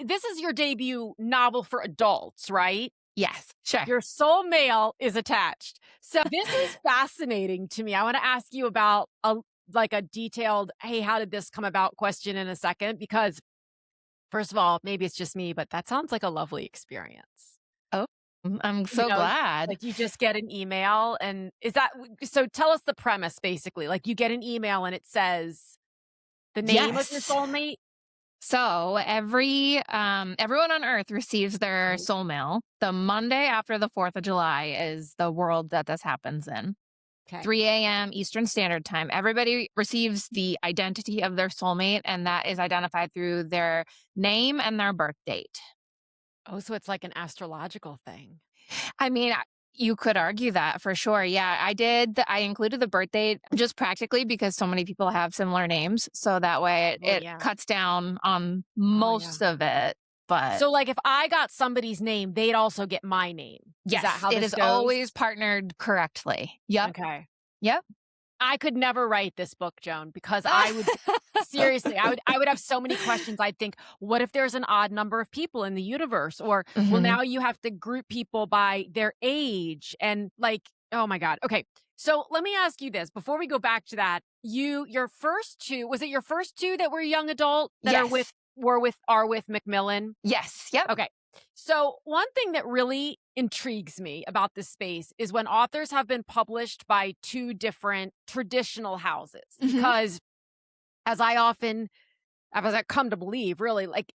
this is your debut novel for adults, right? Yes, sure. Your Soulmail is attached. So this is fascinating to me. I want to ask you about a detailed, hey, how did this come about question in a second, because first of all, maybe it's just me, but that sounds like a lovely experience. Oh, I'm You so know, glad. like you just get an email and so tell us the premise basically. Like you get an email and it says the name of your Yes. soulmate. So everyone on Earth receives their Right. soul mail. The Monday after the 4th of July is the world that this happens in. Okay. 3 a.m. Eastern Standard Time. Everybody receives the identity of their soulmate, and that is identified through their name and their birth date. Oh, so it's like an astrological thing. I mean, you could argue that for sure. Yeah, I did. I included the birth date just practically because so many people have similar names. So that way Oh, it yeah. cuts down on Oh, yeah. most of it. But So, like, if I got somebody's name, they'd also get my name. Is that yes, how it this is goes? always partnered correctly. Yep. Okay. Yep. I could never write this book, Joan, because I would seriously, I would have so many questions. I'd think, what if there's an odd number of people in the universe? Or, well, Mhm. now you have to group people by their age and like, oh my God. Okay. So let me ask you this before we go back to that. Your first two, was it your first two that were young adult that Yes. are with Macmillan? Yes. Yep. Okay. So, one thing that really intrigues me about this space is when authors have been published by two different traditional houses, Mhm. because as I come to believe, really, like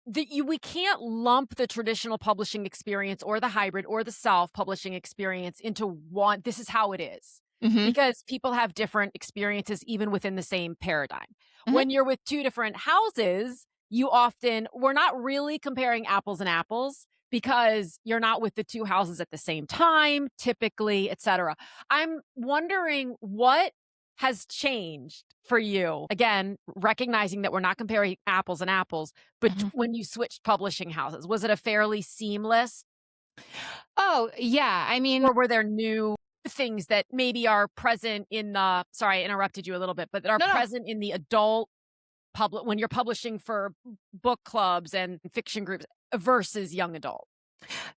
we can't lump the traditional publishing experience or the hybrid or the self publishing experience into one. This is how it is, Mhm. because people have different experiences even within the same paradigm. Mhm. When you're with two different houses, we're not really comparing apples and apples because you're not with the two houses at the same time, typically, etc. I'm wondering what has changed for you? Again, recognizing that we're not comparing apples and apples, but Mhm. when you switched publishing houses, was it a fairly seamless, Oh, yeah. I mean, or were there new things that maybe are present in the sorry, I interrupted you a little bit, but that are no, no. present in the adult public when you're publishing for book clubs and fiction groups versus young adult?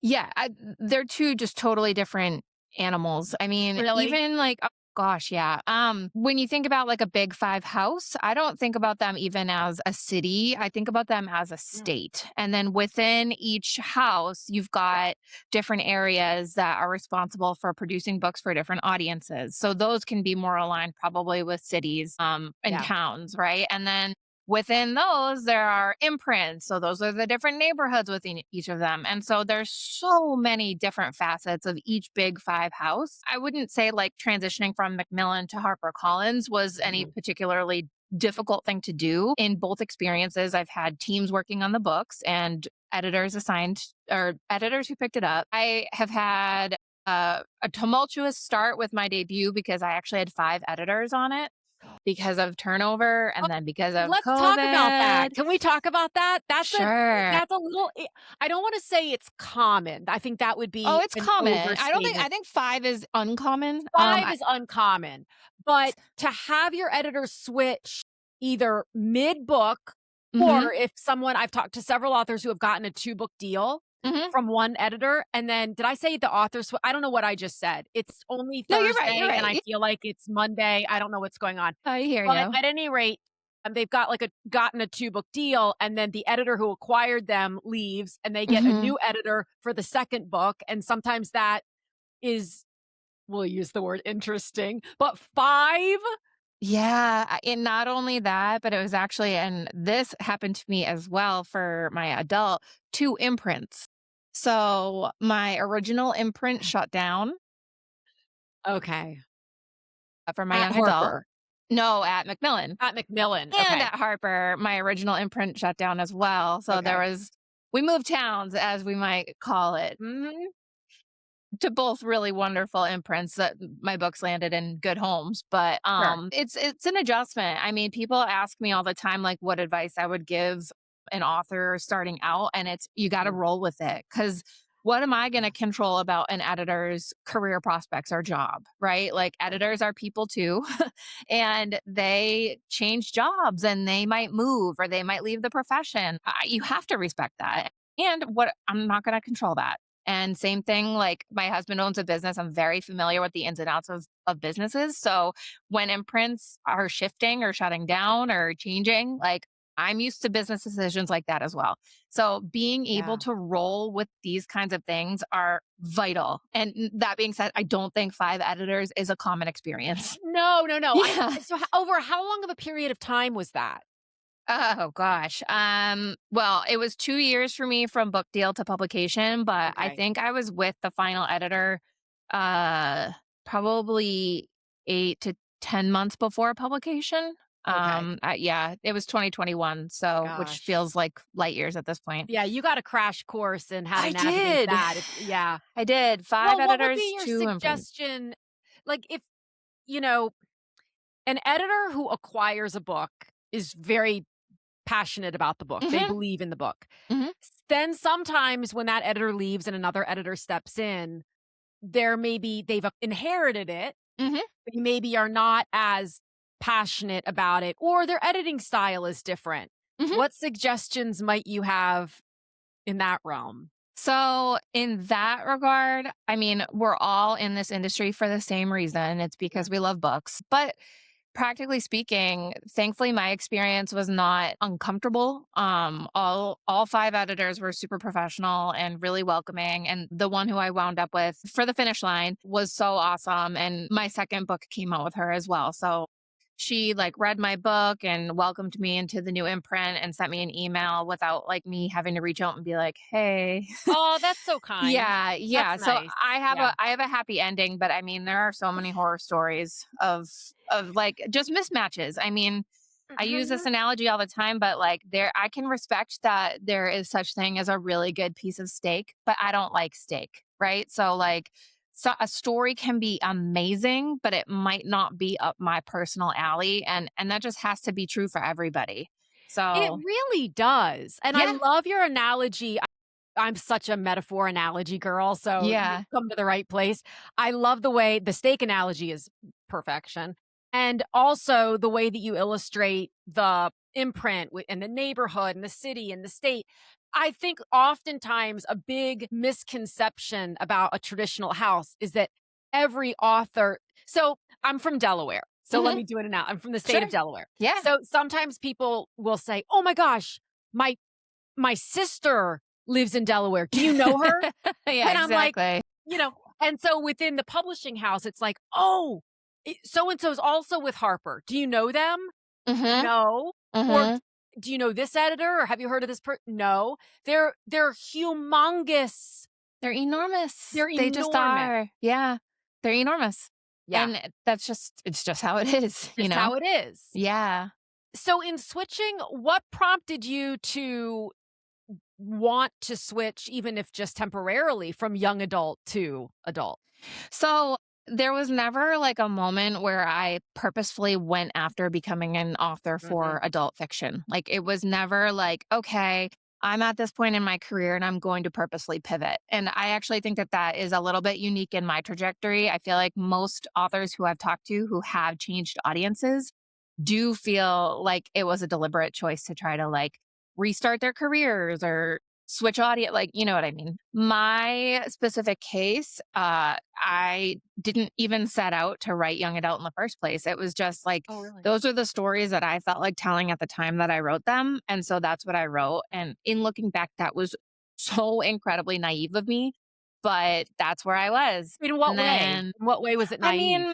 Yeah, they're two just totally different animals. I mean, Really? even like, oh gosh, yeah. When you think about like a big five house, I don't think about them even as a city. I think about them as a Yeah. state. And then within each house, you've got different areas that are responsible for producing books for different audiences. So those can be more aligned probably with cities and Yeah. towns, right? And then within those, there are imprints. So those are the different neighborhoods within each of them. And so there's so many different facets of each big five house. I wouldn't say like transitioning from Macmillan to HarperCollins was any Mhm. particularly difficult thing to do. In both experiences, I've had teams working on the books and editors assigned or editors who picked it up. I have had a tumultuous start with my debut because I actually had 5 editors on it because of turnover and then because of Let's talk about that. COVID. Can we talk about that? Sure. That's a little I don't wanna say it's common. I think that would Oh, be it's an common. I overstatement. think 5 is uncommon. 5 is uncommon, but to have your editor switch either mid-book, Mhm, or if someone I've talked to several authors who have gotten a 2-book deal mhm. from one editor, and then did I say the author I don't know what I just said. It's only No, you're Thursday, and I right. feel like it's Monday. I don't know what's going on. I hear But you. at any rate, they've gotten a 2-book deal, and then the editor who acquired them leaves, and they get a Mhm. new editor for the 2nd book, and sometimes that is, we'll use the word interesting, but 5? Yeah, and not only that, but it was actually and this happened to me as well for my adult, 2 imprints. So, my original imprint shut down Okay. for my At young adult. Harper. No, at Macmillan. At Macmillan, And okay. at Harper, my original imprint shut down as well. So Okay. we moved towns, as we might call it, Mhm. to both really wonderful imprints that my books landed in good homes. But Sure. it's an adjustment. I mean, people ask me all the time, like, what advice I would give an author starting out, and it's you got to Mm. roll with it because what am I going to control about an editor's career prospects or job, right? Like editors are people too, and they change jobs and they might move or they might leave the profession. You have to respect that. And what I'm not going to control that. And same thing, like my husband owns a business. I'm very familiar with the ins and outs of businesses. So when imprints are shifting or shutting down or changing, like I'm used to business decisions like that as well. So being able Yeah. to roll with these kinds of things are vital. And that being said, I don't think 5 editors is a common experience. No, no, no. Yeah. So over how long of a period of time was that? Oh gosh. Well, it was 2 years for me from book deal to publication, but I Okay. think I was with the final editor uh probably 8 to 10 months before publication. Okay. Yeah, it was 2021, so which Gosh. feels like light years at this point. Yeah, you got a crash course in how to I navigate did. that. Yeah. I did. 5 Well, what would be editors, your 2 imprints. suggestion? Like, if, you know, an editor who acquires a book is very passionate about the book, they Mhm. believe in the book. Mhm. Then sometimes when that editor leaves and another editor steps in, there may be they've inherited it, Mhm. they maybe are not as passionate about it, or their editing style is different. Mhm. What suggestions might you have in that realm? So, in that regard, I mean, we're all in this industry for the same reason. It's Yeah. because we love books. But practically speaking, thankfully my experience was not uncomfortable. All 5 editors were super professional and really welcoming, and the one who I wound up with for the finish line was so awesome, and my second book came out with her as well. So she like read my book and welcomed me into the new imprint and sent me an email without like me having to reach out and be like, "Hey." Oh, that's so kind. Yeah, That's yeah. So nice. Yeah. I have a happy ending, but I mean there are so many horror stories of like just mismatches. I mean, I use this Mhm. analogy all the time, but like there I can respect that there is such thing as a really good piece of steak, but I don't like steak, right? So like a story can be amazing, but it might not be up my personal alley, and that just has to be true for everybody. It So, really does, and I yeah. love your analogy. I'm such a metaphor analogy girl, so you've Yeah. come to the right place. I love the way the steak analogy is perfection, and also the way that you illustrate the imprint and the neighborhood and the city and the state. I think oftentimes a big misconception about a traditional house is that every author so I'm from Delaware, so let Mhm. me do it now. I'm from the state of Sure. Delaware. Yeah. So sometimes people will say, "Oh my gosh, my my sister lives in Delaware. Do you know her?" Yeah, And I'm like, exactly. you know, and so within the publishing house, it's like, "Oh, so and so's also with Harper. Do you know them?" Mhm. "No." Or, Mhm. "Do you know this editor, or have you heard of this No. They're humongous. They're enormous. They're They just enormous. are. Yeah. They're enormous. Yeah, And that's just it's just how it is, you just know? how it is. Yeah. So in switching, what prompted you to want to switch, even if just temporarily, from young adult to adult? So there was never like a moment where I purposefully went after becoming an author for Mhm. adult fiction. Like it was never like, okay, I'm at this point in my career and I'm going to purposely pivot. And I actually think that that is a little bit unique in my trajectory. I feel like most authors who I've talked to who have changed audiences do feel like it was a deliberate choice to try to like restart their careers or switch audience, like, you know what I mean? My specific case, I didn't even set out to write young adult in the first place. It was just like Oh, really? those are the stories that I felt like telling at the time that I wrote them, and so that's what I wrote. And in looking back, that was so incredibly naive of me, but that's where I was. In And what way? then, In what way was it I naive? mean,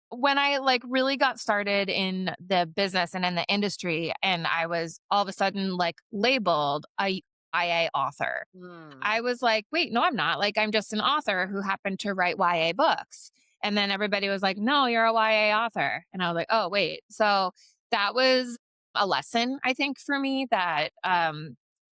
when I like really got started in the business and in the industry, and I was all of a sudden like labeled a YA author, Mm. I was like, wait, no, I'm not. Like, I'm just an author who happened to write YA books. And then everybody was like, no, you're a YA author. And I was like, oh, wait. So that was a lesson, I think, for me that,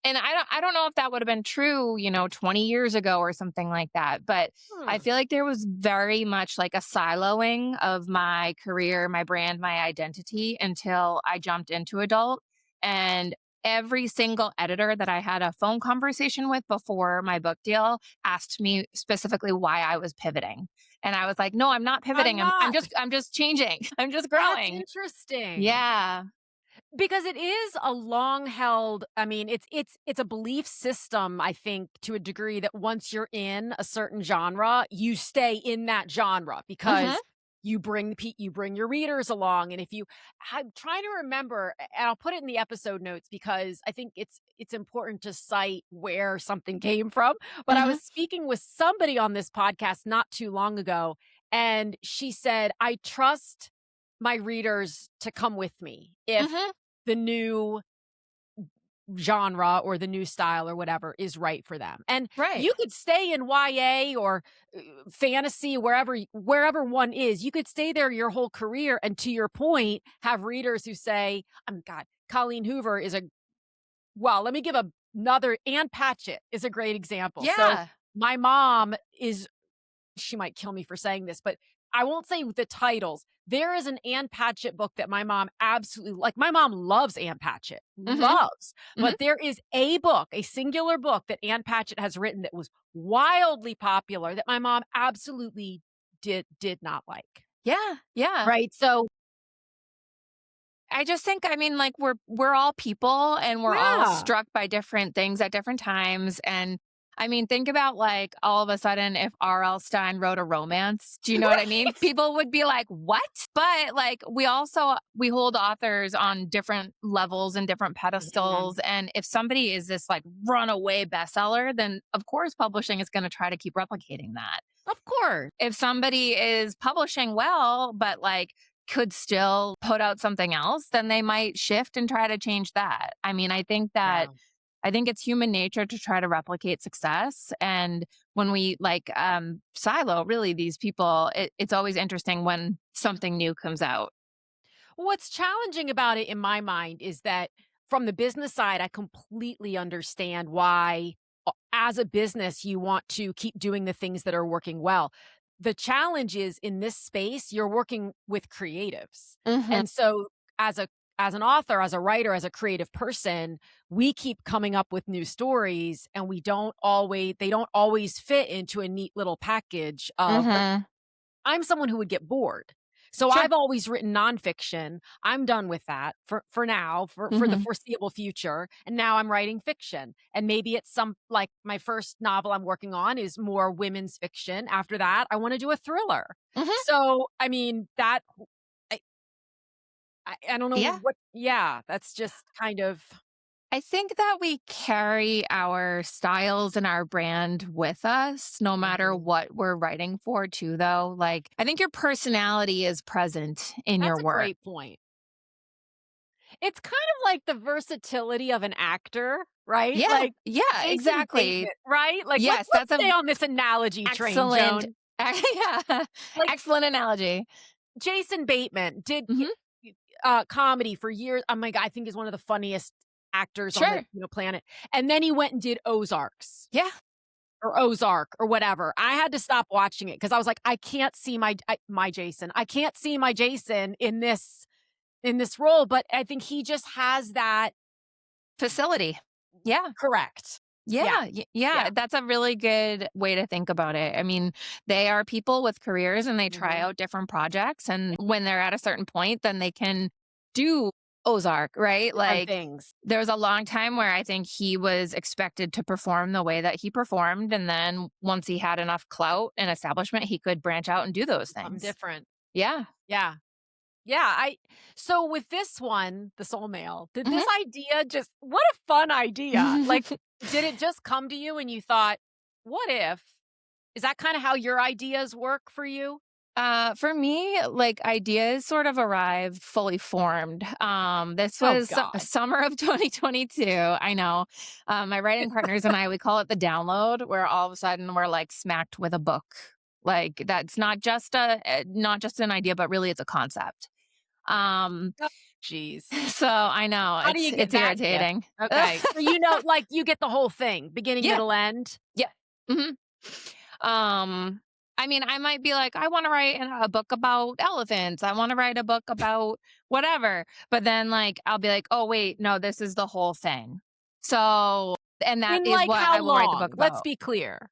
and I don't know if that would have been true, 20 years ago or something like that. But I Hmm. feel like there was very much like a siloing of my career, my brand, my identity until I jumped into adult. And every single editor that I had a phone conversation with before my book deal asked me specifically why I was pivoting. And I was like, "No, I'm not I'm pivoting. not. I'm just changing. I'm just That's growing." interesting. Yeah. Because it is a long held, I mean, it's a belief system, I think, to a degree that once you're in a certain genre, you stay in that genre Mhm. because you bring your readers along, and if you I'm trying to remember, and I'll put it in the episode notes because I think it's important to cite where something came from, but I Mhm. was speaking with somebody on this podcast not too long ago, and she said, "I trust my readers to come with me if Mhm. the new genre or the new style or whatever is right for them." And Right. you could stay in YA or fantasy, wherever one is. You could stay there your whole career and, to your point, have readers who say, God, Colleen Hoover is a well, let me give another. Ann Patchett is a great example. So Yeah. my mom is she might kill me for saying this, but I won't say the titles. There is an Ann Patchett book that my mom absolutely like. My mom loves Ann Patchett, Mhm. loves, Mhm. but there is a book, a singular book that Ann Patchett has written that was wildly popular that my mom absolutely did not like. Yeah. Yeah. Right? So, I just think, I mean, like, we're all people and we're all yeah. struck by different things at different times. And I mean, think about, like, all of a sudden if R.L. Stein wrote a romance. Do you know what I mean? Right? People would be like, "What?" But like, we hold authors on different levels and different Mhm. pedestals. And if somebody is this like runaway bestseller, then of course publishing is going to try to keep replicating that. Of course. If somebody is publishing well, but like could still put out something else, then they might shift and try to change that. I mean, Yeah. I think it's human nature to try to replicate success. And when we like silo really these people, it's always interesting when something new comes out. What's challenging about it in my mind is that from the business side, I completely understand why, as a business, you want to keep doing the things that are working well. The challenge is in this space, you're working with creatives. Hmm. And so as a as an author, as a writer, as a creative person, we keep coming up with new stories and they don't always fit into a neat little package of like, Hmm. I'm someone who would get bored. So Sure. I've always written nonfiction. I'm done with that for now, for the Hmm. foreseeable future. And now I'm writing fiction. And maybe it's some like my first novel I'm working on is more women's fiction. After that, I want to do a thriller. Hmm. So I mean that I, I don't know Yeah. what yeah, that's just kind of I think that we carry our styles and our brand with us no matter Mhm. what we're writing for, too, though. Like, I think your personality is present in your That's a work. great point. It's kind of like the versatility of an actor, right? Yeah. Like Yeah, Jason exactly. Bateman, right? Like, Yes, let's that's a stay on this analogy train, excellent, Joan. yeah, Like, excellent analogy. Jason Bateman did Mhm. comedy for years. Oh my god, I think he's one of the funniest actors on the, Sure. planet. And then he went and did Ozarks Yeah. or Ozark or whatever. I had to stop watching it because I was like, I can't see my Jason. I can't see my Jason in this role. But I think he just has that. Facility. Yeah. Correct. Yeah, Yeah. yeah, Yeah. that's a really good way to think about it. I mean, they are people with careers and they try Mhm. out different projects. And when they're at a certain point, then they can do Ozark, right? Different Like, things. there was a long time where I think he was expected to perform the way that he performed. And then once he had enough clout and establishment, he could branch out and do those Something things. different. Yeah. Yeah. Yeah, I so with this one, the Soul Mail, did this idea just what a fun idea. Like, Hmm. did it just come to you and you thought, "What if?" Is that kinda how your ideas work for you? For me, like ideas sort of arrived fully formed. This Oh was god. summer of 2022. I know. My writing partners and I, we call it the download, where all of a sudden we're like smacked with a book. Like that's not just an idea, but really it's a concept. Um, Oh, jeez. so I know How do you get it's that gift? irritating. Okay. So, like, you get the whole thing, beginning, Yeah, middle, end? yeah. Hmm. Um, I mean, I might be like, I want to write a book about elephants. I want to write a book about whatever. But then, like, I'll be like, oh, wait, no, this is the whole thing. So, and that In, is like, what how I will write the book long? Let's about. be clear.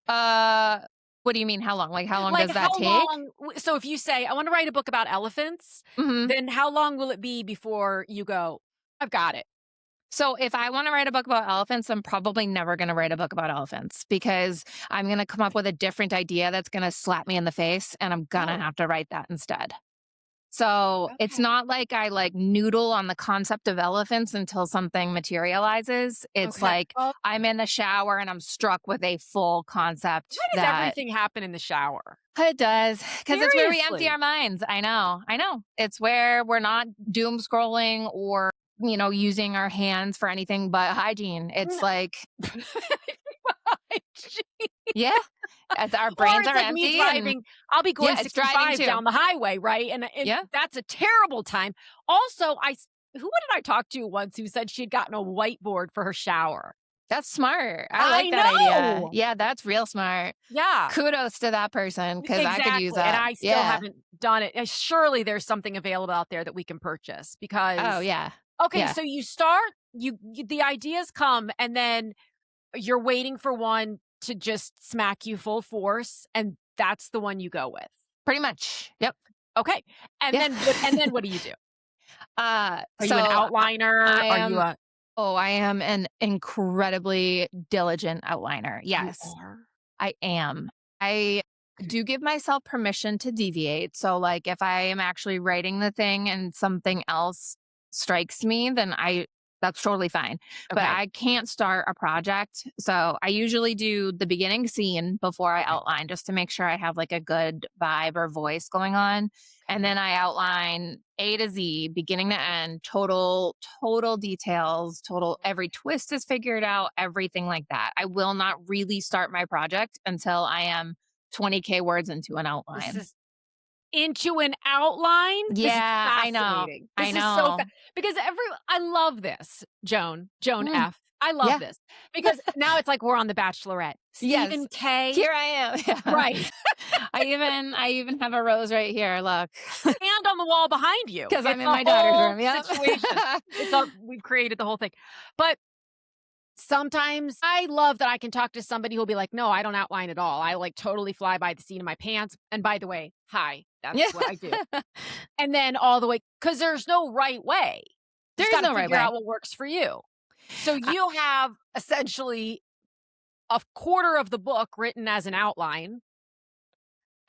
Uh, what do you mean? How long? Like, how long Like, does that how take? long so if you say, "I wanna write a book about elephants," Hmm. then how long will it be before you go, "I've got it"? So, if I want to write a book about elephants, I'm probably never going to write a book about elephants because I'm going to come up with a different idea that's going to slap me in the face, and I'm going to Oh, have to write that instead. So it's okay. not like I like noodle on the concept of elephants until something materializes. It's Okay. like Oh, I'm in the shower and I'm struck with a full concept why does that everything happen in the shower? it does because it's where we empty Seriously. our minds. I know. I know. It's where we're not doom scrolling or, using our hands for anything but hygiene. It's N like, yeah, as our Or brains it's are like me empty and driving I'll be going yeah, it's driving 65 too. down the highway, right? And Yeah, that's a terrible time. Also, who did I talk to once who said she had gotten a whiteboard for her shower? that's smart. I like I that idea. know! Yeah, that's real smart. Yeah. Kudos to that person because I could use Exactly, and that. I still Yeah. haven't done it. Surely there's something available out there that we can purchase Oh, because yeah. okay, Yeah. so you start the ideas come and then you're waiting for one to just smack you full force, and that's the one you go with. Pretty much. Yep. Okay, Yeah. and then what do you do? Are you an So outliner? I Are you am a I am an incredibly diligent outliner. you Yes, are? I am. I do give myself permission to deviate. So, like, if I am actually writing the thing and something else strikes me, then that's totally fine. But Okay, I can't start a project. So, I usually do the beginning scene before I okay, outline just to make sure I have like a good vibe or voice going on. And okay. then I outline A to Z, beginning to end, total details, total every twist is figured out, everything like that. I will not really start my project until I am 20K words into an This outline. is into an outline? This is Yeah, I know. fascinating. I This is so know. because I love this, Joan Mm, F. I love yeah. this because now it's like we're on The Bachelorette. Yes. Stephen K. Here I am. Yeah. Right. I even have a rose right here. Look. And on the wall behind you. Because I'm It's in a my daughter's whole room. Yep. situation. We've created the whole thing. But sometimes I love that I can talk to somebody who'll be like, "No, I don't outline at all. I, like, totally fly by the seat of my pants, and by the way, hi, that's Yeah. what I do." And then all the way, because there's no right way. You just There is gotta no right figure way. out what works for you. So I you have essentially a quarter of the book written as an outline,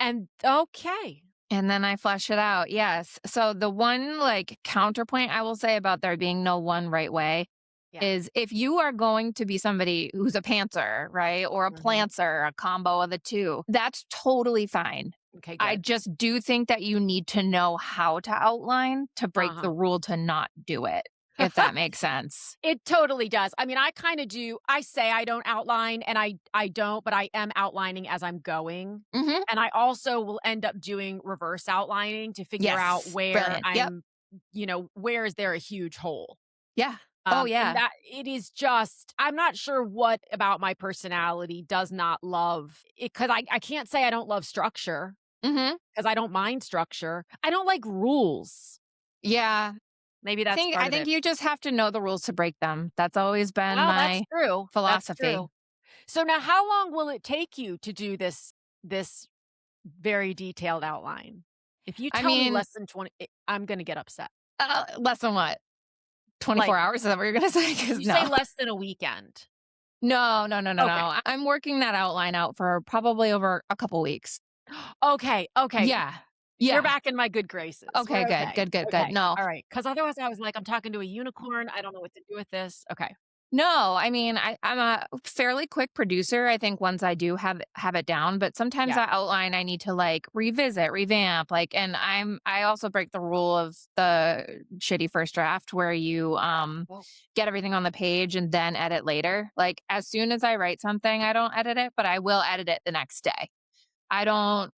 and okay. And then I flesh it out. Yes. So the one like counterpoint I will say about there being no one right way Yeah. is if you are going to be somebody who's a pantser, right? Or a Mhm. plantser, a combo of the two, that's totally fine. Okay, I good. just do think that you need to know how to outline to break Uh-huh. the rule to not do it, if that makes sense. It totally does. I mean, I kinda do I say I don't outline, and I don't, but I am outlining as I'm going, Hmm. and I also will end up doing reverse outlining to figure out Yes. where Brilliant. Yep. where is there a huge hole? Yeah. Oh, And yeah. that it is just I'm not sure what about my personality does not love it because I can't say I don't love structure Hmm. because I don't mind structure. I don't like rules. Yeah. Maybe I that's think part I of think it. you just have to know the rules to break them. That's always been Well, that's my true. That's philosophy. true. So now how long will it take you to do this very detailed outline? If you I tell me mean, less than 20, I'm gonna get upset. less than what? Like, 24 hours? Is that what you're gonna say? 'Cause you say no. less than a weekend. No, no, no, no, no. Okay. I'm working that outline out for probably over a couple weeks. Okay, okay. Yeah. You're Yeah. back in my good graces. Okay, We're good, okay. good, good, good. Okay. No. All right. Because otherwise I was like, I'm talking to a unicorn. I don't know what to do with this. Okay. No, I mean, I'm a fairly quick producer. I think once I do have it down, but sometimes Yeah. that outline I need to like revisit, revamp, like, and I also break the rule of the shitty first draft where you Oh, get everything on the page and then edit later. Like as soon as I write something, I don't edit it, but I will edit it the next day. I don't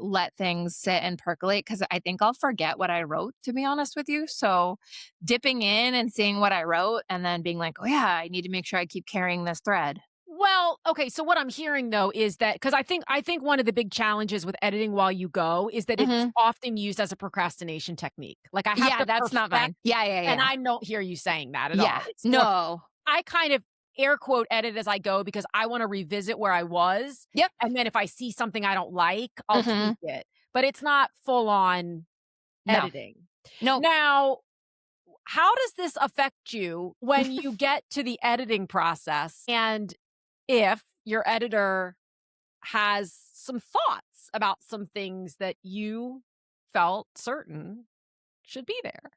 let things sit and percolate because I think I'll forget what I wrote, to be honest with you. So dipping in and seeing what I wrote and then being like, oh, yeah, I need to make sure I keep carrying this thread. Well, okay, so what I'm hearing though is that because I think one of the big challenges with editing while you go is that it's Mhm. often used as a procrastination technique. Like I have Yeah, to that's not perfect, mine. Yeah, yeah, and yeah. I don't hear you saying that at Yeah. all. It's more No. I kind of air quote edit as I go because I wanna revisit where I was, Yep. and then if I see something I don't like, I'll Mhm. tweak it, but it's not full on No. editing. Nope. Now, how does this affect you when you get to the editing process and if your editor has some thoughts about some things that you felt certain should be there?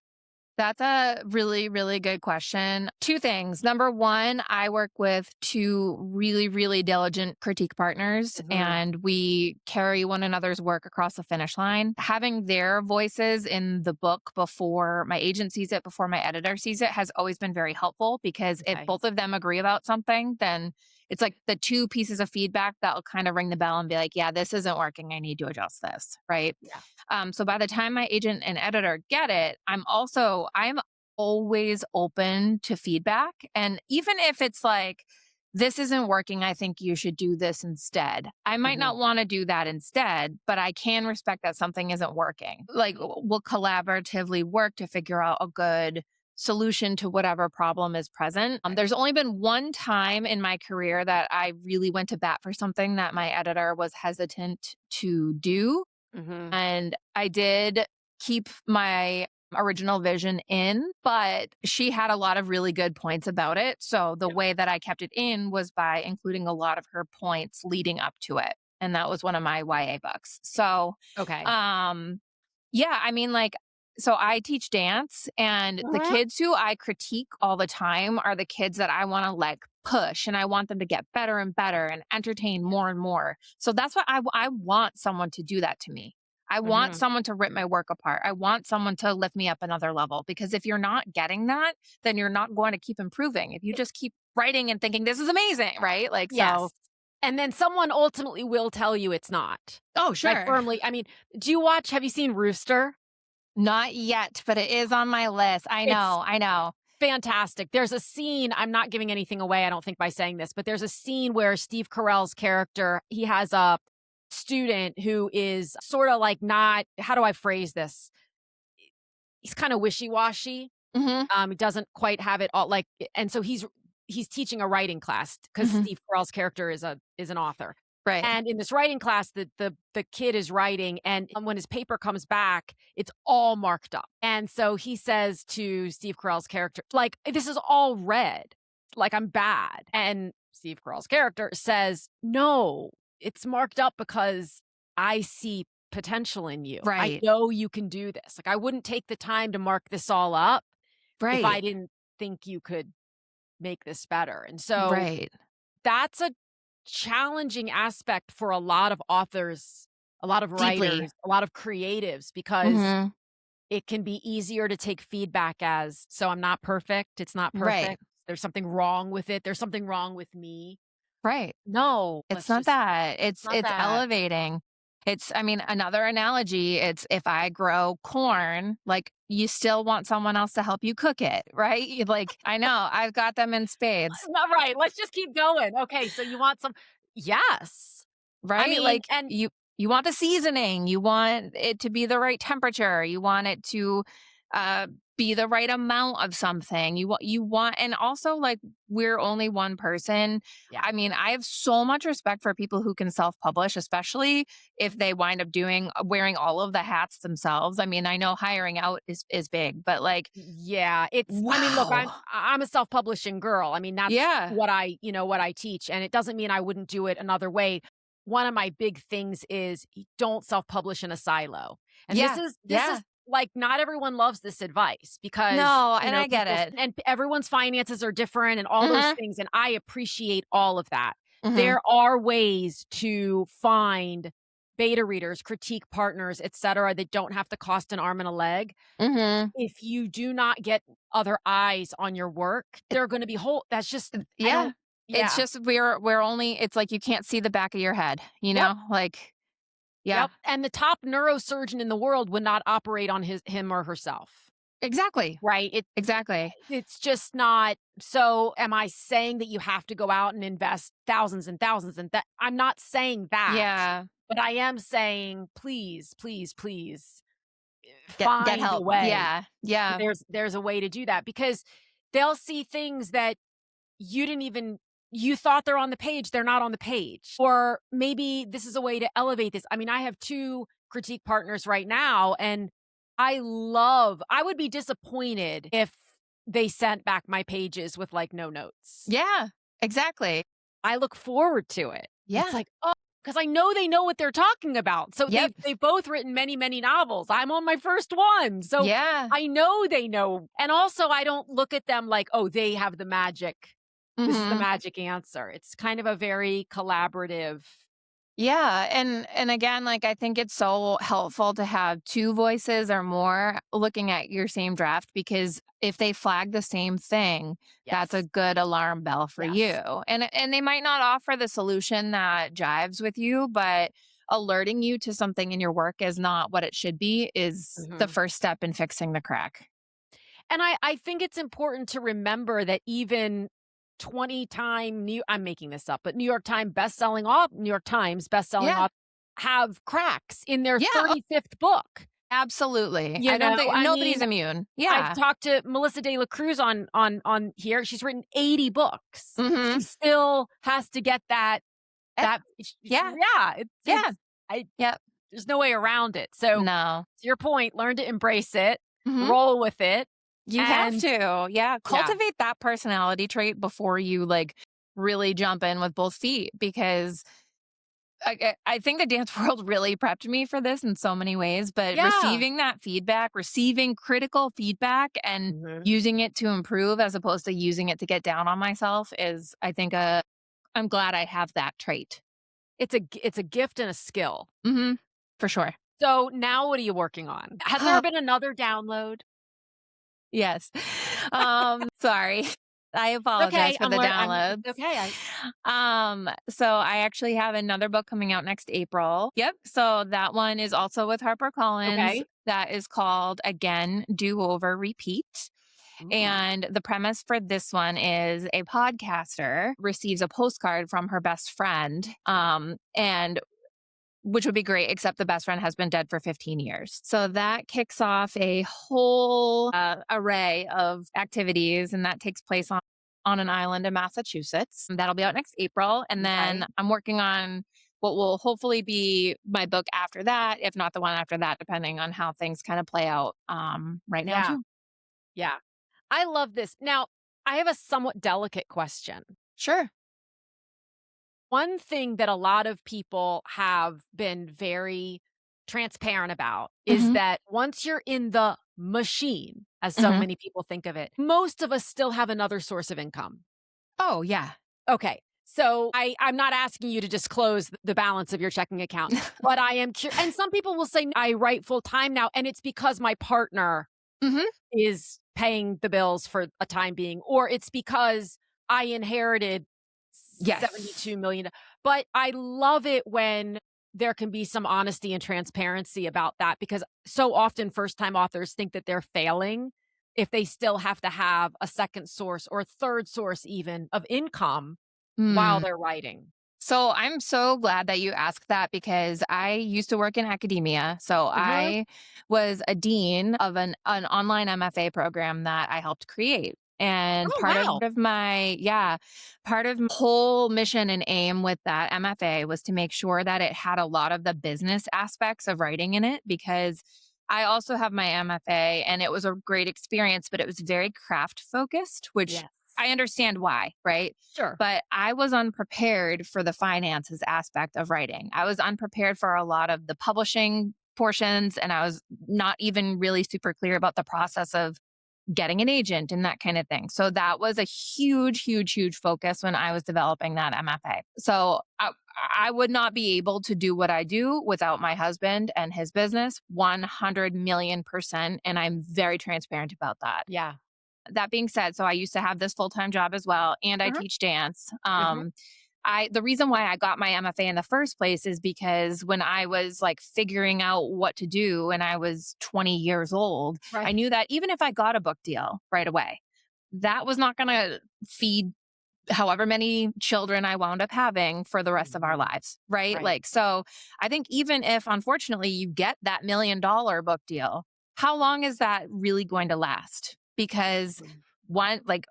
That's a really, really good question. Two things. Number one, I work with two really, really diligent critique partners, Mhm. and we carry one another's work across the finish line. Having their voices in the book before my agent sees it, before my editor sees it, has always been very helpful because if Okay. both of them agree about something, then it's like the two pieces of feedback that will kind of ring the bell and be like, yeah, this isn't working. I need to adjust this. Right. Yeah. So by the time my agent and editor get it, I'm always open to feedback. And even if it's like, this isn't working, I think you should do this instead. I might Mhm. not want to do that instead, but I can respect that something isn't working. Like we'll collaboratively work to figure out a good solution to whatever problem is present. There's only been one time in my career that I really went to bat for something that my editor was hesitant to do, Mhm. and I did keep my original vision in, but she had a lot of really good points about it. So the Yep. way that I kept it in was by including a lot of her points leading up to it. And that was one of my YA books. So, Okay. um, yeah, I mean, like, so I teach dance, and the Mhm. kids who I critique all the time are the kids that I want to like push, and I want them to get better and better and entertain more and more. So that's what I want someone to do that to me. I want Mhm. someone to rip my work apart. I want someone to lift me up another level, because if you're not getting that, then you're not going to keep improving. If you just keep writing and thinking this is amazing, right? Like, so, Yes. And then someone ultimately will tell you it's not. oh, Like, sure. firmly I mean, have you seen Rooster? Not yet, but it is on my list. I It's know. I know. fantastic. There's a scene, I'm not giving anything away, I don't think by saying this, but there's a scene where Steve Carell's character, he has a student who is sorta like not how do I phrase this? He's kinda wishy-washy. Mhm. He doesn't quite have it all like and so he's teaching a writing class because Mhm. Steve Carell's character is an author. Right. And in this writing class, the kid is writing, and when his paper comes back, it's all marked up. And so he says to Steve Carell's character, like, "This is all red, like I'm bad." And Steve Carell's character says, "No, it's marked up because I see potential in you. I Right. know you can do this. Like I wouldn't take the time to mark this all up if I Right. didn't think you could make this better." And so Right. that's a challenging aspect for a lot of authors, a lot of Deeply. writers, a lot of creatives because Mhm. it can be easier to take feedback as, "So I'm not perfect, it's not Right. perfect, there's something wrong with it, there's something wrong with me." Right. No, It's let's not just that. not It's that. elevating. It's I mean, another analogy, it's if I grow corn, like, you still want someone else to help you cook it, right? You like, I know, I've got them in spades, Not right, let's just keep going. Okay, so you want some yes. I right? mean, Like, and you want the seasoning, you want it to be the right temperature, you want it to, uh, be the right amount of something. You want, and also, like, we're only one person. yeah. I mean, I have so much respect for people who can self-publish, especially if they wind up doing wearing all of the hats themselves. I mean, I know hiring out is big, but, like, Yeah, it's I mean, look, wow. I'm a self-publishing girl. I mean, that's Yeah. what what I teach, and it doesn't mean I wouldn't do it another way. One of my big things is don't self-publish in a silo. And Yeah. this Yeah. is like not everyone loves this advice because, No, and I get people it. and everyone's finances are different and all those Mhm. things, and I appreciate all of that. Mhm. There are ways to find beta readers, critique partners, etcetera, that don't have to cost an arm and a leg. Mhm. If you do not get other eyes on your work, there are gonna be whole that's just I Yeah. don't It's yeah. just we're only it's like you can't see the back of your head, you Yep, know? Like, yeah. yep, and the top neurosurgeon in the world would not operate on him or herself. Exactly. right? Exactly. It's just not. So am I saying that you have to go out and invest thousands and thousands and that I'm not saying that, Yeah. but I am saying, please, please, please Get find a help. way. Yeah. Yeah. There's a way to do that because they'll see things that you didn't even you thought they're on the page, they're not on the page. Or maybe this is a way to elevate this. I mean, I have 2 critique partners right now, and I would be disappointed if they sent back my pages with, like, no notes. Yeah. Exactly. I look forward to it. It's Yeah. like, oh, because I know they know what they're talking about. So Yep. they've both written many, many novels. I'm on my first one. So Yeah. I know they know. And also I don't look at them like, oh, they have the magic. This is the Mhm. magic answer. It's kind of a very collaborative. Yeah, and again, like, I think it's so helpful to have 2 voices or more looking at your same draft because if they flag the same thing, that's a Yes. good alarm bell for you. Yes. And they might not offer the solution that jives with you, but alerting you to something in your work is not what it should be is the Mhm. first step in fixing the crack. And I think it's important to remember that even 20-time New I'm making this up, but New York Times bestselling Yeah. author have cracks in their Yeah, oh, 35th book. absolutely. You I don't know, think I nobody's mean, immune. I've Yeah. talked to Melissa De La Cruz on here. She's written 80 books. She Mhm. still has to get Eh, that yeah. yeah, Yeah. I Yep. there's no way around it. So, No. to your point, learn to embrace it, Mhm. roll with it, You have and to. Yeah. yeah. Cultivate that personality trait before you like really jump in with both feet because I think the dance world really prepped me for this in so many ways, but Yeah. receiving that feedback, receiving critical feedback and Mhm. using it to improve as opposed to using it to get down on myself is I think I'm glad I have that trait. It's a gift and a skill. Mhm. For sure. So, now what are you working on? Has there been another download? Yes. Sorry. I apologize Okay, for the it's downloads. okay. I So I actually have another book coming out next April. Yep. So that one is also with HarperCollins. Okay. That is called Again, Do Over, Repeat. Ooh. And the premise for this one is a podcaster receives a postcard from her best friend. And which would be great, except the best friend has been dead for 15 years. So that kicks off a whole array of activities, and that takes place on an island in Massachusetts. That'll be out next April. And then Okay. I'm working on what will hopefully be my book after that, if not the one after that, depending on how things kind of play out right now, Yeah. too. Yeah. I love this. Now, I have a somewhat delicate question. Sure. One thing that a lot of people have been very transparent about is Hmm. that once you're in the machine, as so Hmm. many people think of it, most of us still have another source of income. Oh, yeah. Okay. So I'm not asking you to disclose the balance of your checking account, but I am curious. And some people will say, I write full time now, and it's because my partner Hmm. is paying the bills for a time being, or it's because I inherited Yes. 72 million. But I love it when there can be some honesty and transparency about that because so often first time authors think that they're failing if they still have to have a second source or third source even of income while Hmm. they're writing. So I'm so glad that you asked that because I used to work in academia. So Mhm. I was a dean of an online MFA program that I helped create. And Oh, wow. part of my whole mission and aim with that MFA was to make sure that it had a lot of the business aspects of writing in it because I also have my MFA and it was a great experience, but it was very craft focused, which Yes. I understand why, right? Sure. But I was unprepared for the finances aspect of writing. I was unprepared for a lot of the publishing portions, and I was not even really super clear about the process of getting an agent and that kind of thing. So that was a huge, huge, huge focus when I was developing that MFA. So I would not be able to do what I do without my husband and his business 100 million percent. And I'm very transparent about that. Yeah. That being said, so I used to have this full-time job as well, and I Mhm. teach dance. Mhm. the reason why I got my MFA in the first place is because when I was like figuring out what to do and I was 20 years old, I Right. knew that even if I got a book deal right away, that was not going to feed however many children I wound up having for the rest of our Mhm. lives, right? Right. Like, so I think even if unfortunately you get that $1 million book deal, how long is that really going to last? Because Mm. one, like,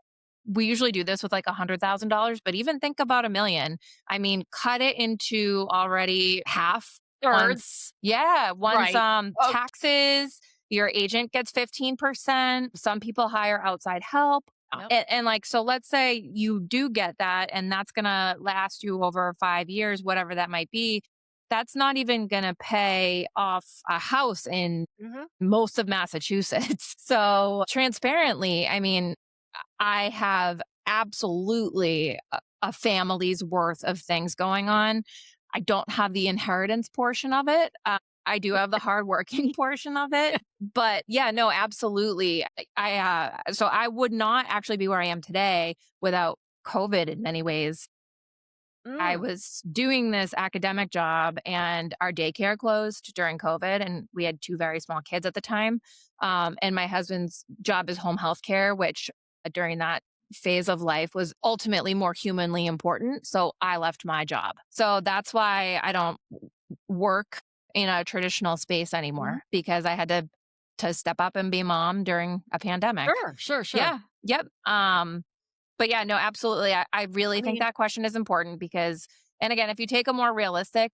we usually do this with like $100,000, but even think about 1 million. I mean, cut it into already half Thirds. once, yeah, once Right. Oh, taxes, your agent gets 15%. Some people hire outside help. yep. And like, so let's say you do get that, and that's going to last you over 5 years, whatever that might be. That's not even going to pay off a house in Mhm. most of Massachusetts. So, transparently, I mean, I have absolutely a family's worth of things going on. I don't have the inheritance portion of it. I do have the hardworking portion of it. But yeah, no, absolutely. So I would not actually be where I am today without COVID in many ways. I Mm. was doing this academic job and our daycare closed during COVID, and we had two very small kids at the time. And my husband's job is home health care, which during that phase of life was ultimately more humanly important. So I left my job. So that's why I don't work in a traditional space Mhm. anymore, because I had to step up and be a mom during a pandemic. Sure, sure, sure. Yeah. Yep. But yeah, no, absolutely. I really I think mean, that question is important because, and again, if you take a more realistic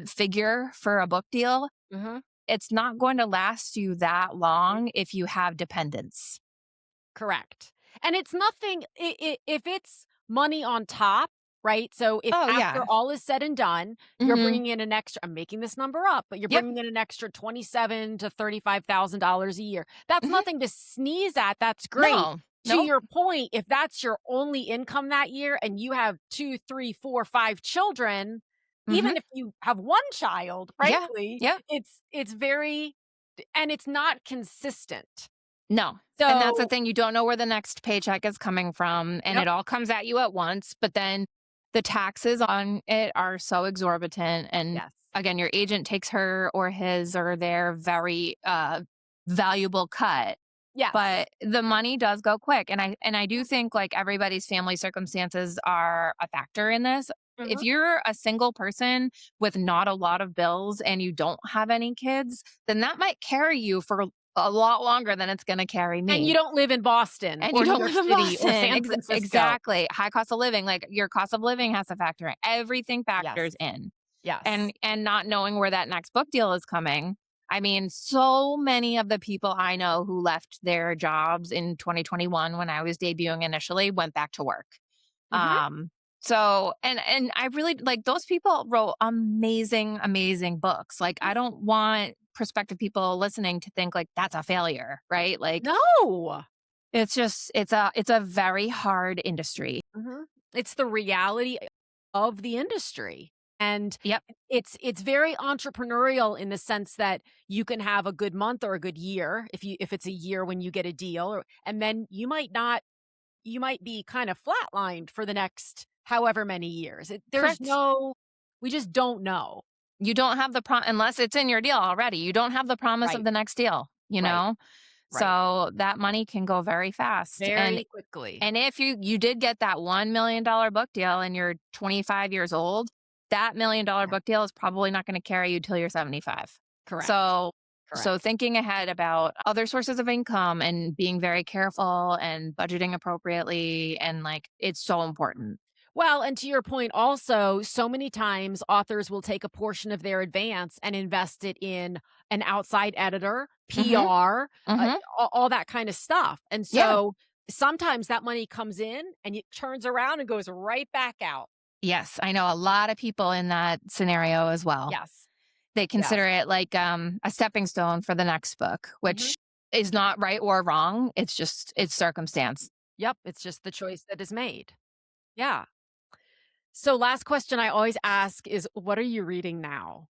figure for a book deal, mhm. it's not going to last you that Mhm. long if you have dependents. Correct. And it's nothing if it's money on top, right? So if Oh after yeah. all is said and done, you're Hmm. bringing in an extra, I'm making this number up, but you're Yep. bringing in an extra 27 to $35,000 a year. That's Hmm. nothing to sneeze at. That's great. No. To Nope. your point, if that's your only income that year and you have two, three, four, five children, Hmm. even if you have one child, Yeah. frankly, Yeah. it's very and it's not consistent. No. And that's the So, thing. You don't know where the next paycheck is coming from, and yep. it all comes at you at once. But then the taxes on it are so exorbitant. And Yes. again, your agent takes her or his or their very valuable cut, Yes. but the money does go quick. And I do think like everybody's family circumstances are a factor in this. If Mhm. you're a single person with not a lot of bills and you don't have any kids, then that might carry you for a lot longer than it's going to carry And you me. don't live in Boston And you or New don't York live in City or Boston. San Francisco. Exactly. High cost of living, like your cost of living has to factor in. Everything Yes. factors in. Yes. And not knowing where that next book deal is coming. I mean, so many of the people I know who left their jobs in 2021 when I was debuting initially went back to work. Mhm. Um, so and I really like those people wrote amazing, amazing books. Like I don't want prospective people listening to think like that's a failure, right? Like No. it's just it's a very hard industry. Mhm. It's the reality of the industry. And Yep. it's very entrepreneurial in the sense that you can have a good month or a good year if it's a year when you get a deal or and then you might be kind of flatlined for the next however many years. There's Correct. no we just don't know. You don't have the unless it's in your deal already. You don't have the promise of Right. the next deal, you Right. know? Right. So that money can go very fast. And Very quickly. and if you did get that $1 million book deal and you're 25 years old, that $1 million Yeah. book deal is probably not going to carry you till you're 75. Correct. So Correct. thinking ahead about other sources of income and being very careful and budgeting appropriately, and like it's so important. Well, and to your point also, so many times authors will take a portion of their advance and invest it in an outside editor, Mhm. PR, Mhm. all that kind of stuff. And Yeah. so sometimes that money comes in and it turns around and goes right back out. Yes, I know a lot of people in that scenario as well. Yes. They Yes. consider it like a stepping stone for the next book, Mhm. which is not right or wrong. It's just it's circumstance. Yep, it's just the choice that is made. Yeah. So last question I always ask is what are you reading now?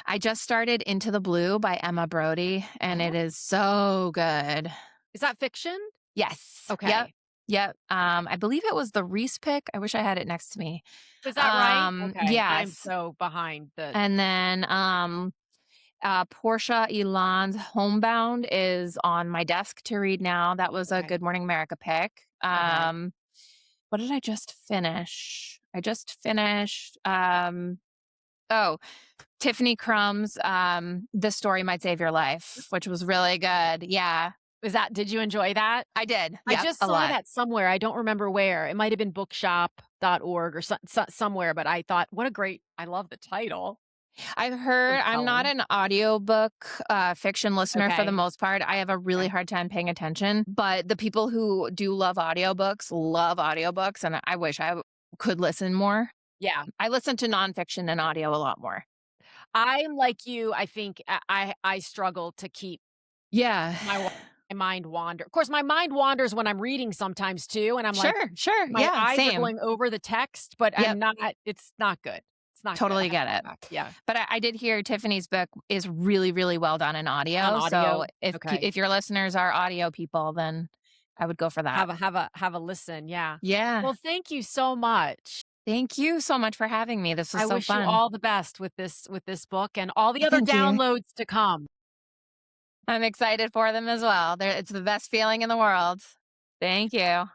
I just started Into the Blue by Emma Brody, and Oh, it is so good. is that fiction? Yes. Yep. Okay. Yep. I believe it was the Reese pick. I wish I had it next to me. Is that right? Okay, I'm Yes. so behind the And then Portia Elan's Homebound is on my desk to read now. That was a okay, Good Morning America pick. okay. What did I just finish? I just finished oh, Tiffany Crumb's This Story Might Save Your Life, which was really good. Yeah, Did you enjoy that? I did. I Yep, just a saw lot. that somewhere, I don't remember where. It might have been bookshop.org or somewhere, but I thought, "What a great" I love the title. I've heard I'm not Compelling. an audiobook fiction listener for the Okay, most part. I have a really okay. hard time paying attention, but the people who do love audiobooks, and I wish could listen more. Yeah. I listen to nonfiction and audio a lot more. I'm like you, I think I struggle to keep Yeah. my wa my mind wander. Of course, my mind wanders when I'm reading sometimes too, and I'm like, Sure, sure. my Yeah, eyes are same. going over the text, but Yep, it's not good. It's not good. I totally have to get go it. back. Yeah. But I did hear Tiffany's book is really, really well done in On audio. So audio? Okay. if your listeners are audio people, then I would go for that. Have a listen, yeah. Yeah. Well, thank you so much. Thank you so much for having me. This was I so wish you fun. all the best with this book and all the other Thank you. downloads to come. I'm excited for them as well. It's the best feeling in the world. Thank you.